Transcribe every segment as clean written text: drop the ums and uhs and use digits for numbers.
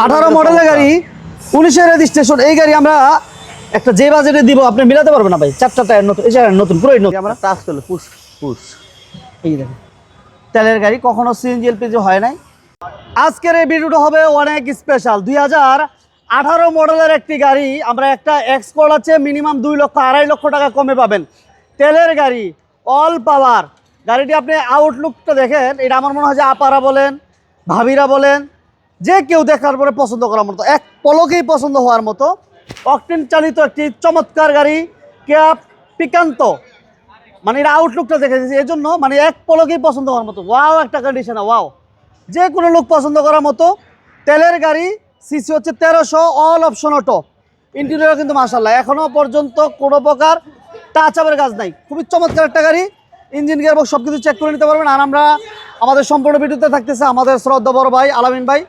18 মডেলের গাড়ি 19 এর রেজিস্ট্রেশন। এই গাড়ি আমরা একটা যে বাজেটে দিব আপনি মিলাতে পারবেন না ভাই। চারটা টায়ার নতুন, এই যে নতুন পুরোই নতুন। আমরা টাচ করলে পুশ পুশ। এই দেখেন তেলের গাড়ি, কখনো সিএনজি এলপিজি হয় নাই। আজকের এই ভিডিওটা হবে অনেক স্পেশাল। 2018 মডেলের একটি গাড়ি, আমরা একটা এক্সকোড আছে মিনিমাম 2 লক্ষ 2.5 লক্ষ টাকা কমে পাবেন। তেলের গাড়ি, অল পাওয়ার গাড়িটি। আপনি আউটলুকটা দেখেন, এটা আমার মনে হয় যে আপারা বলেন, ভাবিরা বলেন, যে কেউ দেখার পরে পছন্দ করার মতো, এক পলকেই পছন্দ হওয়ার মতো অকটেন চালিত একটি চমৎকার গাড়ি, কিয়া পিকান্তো। মানে এটা আউটলুকটা দেখে দিয়েছি, এই জন্য মানে এক পলকেই পছন্দ হওয়ার মতো। ওয়াও একটা কন্ডিশন, ওয়াও, যে কোনো লোক পছন্দ করার মতো তেলের গাড়ি। সিসি হচ্ছে 1300, অল অপশন অটো। ইন্টেরিয়র কিন্তু মাশাআল্লাহ এখনো পর্যন্ত কোনো প্রকার টাচ আপের কাজ নাই। খুবই চমৎকার একটা গাড়ি। ইঞ্জিন গিয়ারবক্স সব কিছু চেক করে নিতে পারবেন। আর আমরা আমাদের সম্পূর্ণ ভিডিওতে থাকতেছে আমাদের শ্রদ্ধা বড় ভাই আলামিন ভাই।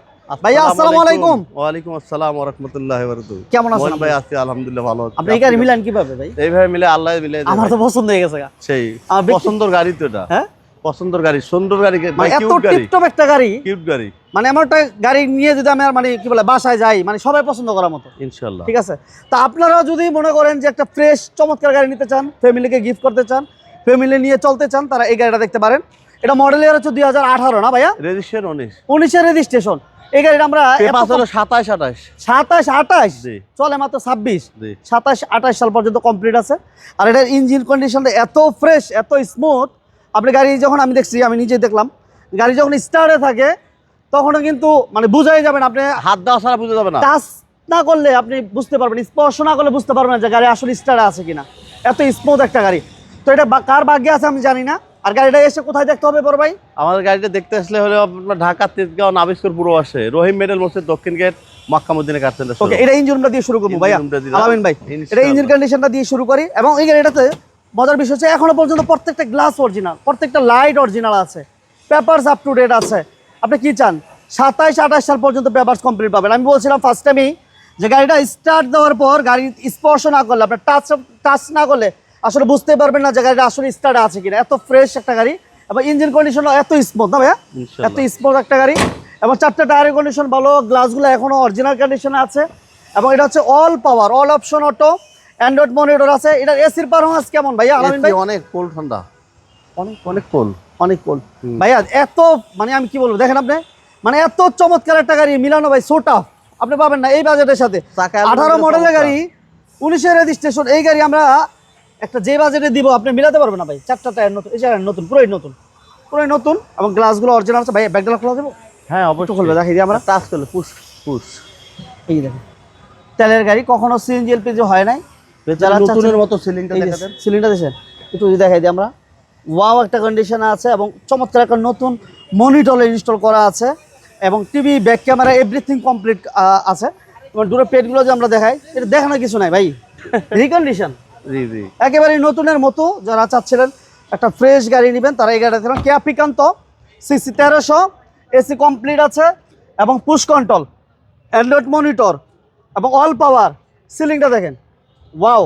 ভাইয়া আসসালামু আলাইকুম। ওয়ালাইকুম আসসালাম ওয়া রাহমাতুল্লাহি ওয়া বারাকাতুহু। কেমন আছেন ভাই? আছি আলহামদুলিল্লাহ ভালো আছি। আপনি এই গাড়ি মিলান কিভাবে ভাই? এইভাবে মিলে আল্লাহ মিলে দেয়। আমার তো পছন্দ হয়ে গেছে। সেই পছন্দের গাড়ি তো এটা। হ্যাঁ পছন্দের গাড়ি, সুন্দর গাড়ি, মানে এত টিপটপ একটা গাড়ি, কিউট গাড়ি। মানে আমার একটা গাড়ি নিয়ে যদি আমি আর মানে কি বলে বাসায় যাই, মানে সবাই পছন্দ করার মতো ইনশাআল্লাহ। ঠিক আছে। তা আপনারা যদি মনে করেন যে একটা ফ্রেশ চমৎকার গাড়ি নিতে চান, ফ্যামিলিকে গিফট করতে চান, ফ্যামিলি নিয়ে চলতে চান, তারা এই গাড়িটা দেখতে পারেন। এটা মডেল ইয়ার হচ্ছে 2018 না ভাইয়া? রেজিস্ট্রেশন 19 এর রেজিস্ট্রেশন। এই গাড়িটা আমরা 27 28 চলে মাত্র 26, 27-28 সাল পর্যন্ত কমপ্লিট আছে। আর এটার ইঞ্জিন কন্ডিশনটা এত ফ্রেশ, এত স্মুথ। আপনি গাড়ি যখন আমি দেখছি, আমি নিজে দেখলাম, গাড়ি যখন স্টার্টে থাকে তখনও কিন্তু মানে বুঝাই যাবেন, আপনি হাত দেওয়া ছাড়া বুঝতে যাবে না। টাচ না করলে আপনি বুঝতে পারবেন, স্পর্শ না করলে বুঝতে পারবেন না যে গাড়ি আসলে স্টার্টে আছে কিনা। এত স্মুথ একটা গাড়ি। তো এটা কার ভাগ্যে আছে আমি জানি না। আর গাড়িটা এসে কোথায় দেখতে হবে বড় ভাই? আমাদের গাড়িটা দেখতে আসলে হলো আপনার ঢাকা তেজগাঁও নাবিস্কর পুরো আসে, রহিম মেডেল মসজিদ দক্ষিণ gate, Mecca Medina car centre. Okay, এটা ইঞ্জিনটা দিয়ে শুরু করব ভাইয়া আলামিন ভাই। এটা ইঞ্জিন কন্ডিশনটা দিয়ে শুরু করি। এবং এই গাড়িটাতে মজার বিষয় হচ্ছে এখনো পর্যন্ত প্রত্যেকটা গ্লাস অরিজিনাল, প্রত্যেকটা লাইট অরিজিনাল আছে, পেপারস আপ টু ডেট আছে। আপনি কি চান 27-28 সাল পর্যন্ত পেপারস কমপ্লিট পাবেন। আমি বলছিলাম ফার্স্ট টাইমেই যে গাড়িটা স্টার্ট দেওয়ার পর গাড়ি স্পর্শ না করলে, আপনার টাচ না করলে আসলে বুঝতে পারবেন না যে গাড়িটা আসলে স্টার্টে আছে কিনা। এত ফ্রেশ একটা গাড়ি এবং ইঞ্জিন কন্ডিশন এত স্মুথ না ভাইয়া, এত স্মুথ একটা গাড়ি। এবং চারটা টায়ারের কন্ডিশন ভালো, গ্লাসগুলো এখনো অরিজিনাল কন্ডিশনে আছে। এবং এটা হচ্ছে অল পাওয়ার, all option auto, Android monitor আছে। এটা এসির পারফরম্যান্স কেমন ভাইয়া আলামিন ভাই? অনেক কোল্ড ঠান্ডা, অনেক কোল্ড, অনেক কোল্ড ভাইয়া। এত মানে আমি কি বলবো, দেখেন আপনি, মানে এত চমৎকার একটা গাড়ি মিলানো ভাই, সো টাফ আপনি পাবেন না এই বাজেটের সাথে। 18 মডেলের গাড়ি, 19 এর রেজিস্ট্রেশন। এই গাড়ি আমরা একটা যে বাজেটে দিব আপনি মিলাতে পারবেন না ভাই। চারটা টায়ার নতুন, এই যে নতুন, পুরোই নতুন, পুরোই নতুন। এবং গ্লাসগুলো অরিজিনাল আছে ভাই। ব্যাকডালা খোলা দেবো? হ্যাঁ অবশ্যই খুলবে, দেখাই দিই আমরা। টাচ করলে পুশ পুশ। এই দেখেন তেলের গাড়ি, কখনো সিএনজি এলপিজি হয় নাই। নতুনের মতো সিলিংটা দেখাতেন, সিলিংটা দেখেন একটু যদি দেখাই দিই আমরা। ওয়াও একটা কন্ডিশন আছে এবং চমৎকার একটা নতুন মনিটর ইনস্টল করা আছে। এবং TV, back camera, everything complete আছে। এবং দূরের পেটগুলো যে আমরা দেখাই, এটা দেখানোর কিছু নাই ভাই, রিকন্ডিশন একেবারে নতুনের মতো। যারা চাচ্ছিলেন একটা ফ্রেশ গাড়ি নেবেন তারা এই গাড়িটা দেখবেন। কিয়া পিকান্তো, সিসি 1300, এসি কমপ্লিট আছে এবং পুশ কন্ট্রোল, অ্যান্ড্রয়েড মনিটর এবং অল পাওয়ার। সিলিংটা দেখেন, ওয়াও।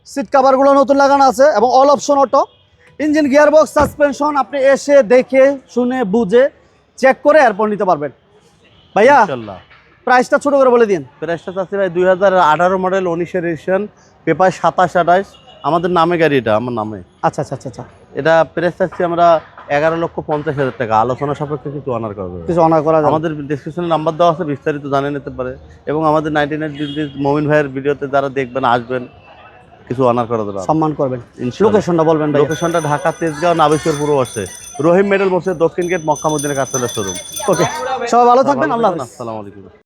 সিট কাভারগুলো নতুন লাগানো আছে এবং all option auto. Engine, gearbox, suspension আপনি এসে দেখে শুনে বুঝে চেক করে এরপর নিতে পারবেন ভাইয়া। ইনশাআল্লাহ। প্রাইসটা ছোট করে বলে দিন। প্রাইসটা চাচ্ছি ভাই 2018 মডেল, 19 এর রেজিস্ট্রেশন, পেপার 27-28, আমাদের নামে গাড়ি, এটা আমার নামে। আচ্ছা আচ্ছা আচ্ছা। এটা প্রাইস চাচ্ছি আমরা 11,50,000 টাকা। আলোচনা সাপেক্ষে কিছু অনার করা যাবে, কিছু অনার করা যাবে। আমাদের ডেসক্রিপশনে নাম্বার দেওয়া আছে, বিস্তারিত জানিয়ে নিতে পারে। এবং আমাদের 99 ডিগ্রিজ মমিন ভাইয়ের ভিডিওতে যারা দেখবেন আসবেন, কিছু অনার করা যাবে, সম্মান করবেন। লোকেশনটা বলবেন ভাই? লোকেশনটা ঢাকা তেজগাঁও নাবিস্কর পুরো আসে, রহিম মেডেল মসজিদ দক্ষিণ gate, Mecca Medina car centre showroom. Okay, সবাই ভালো থাকবেন। আল্লাহ হাফেজ। আসসালামু আলাইকুম।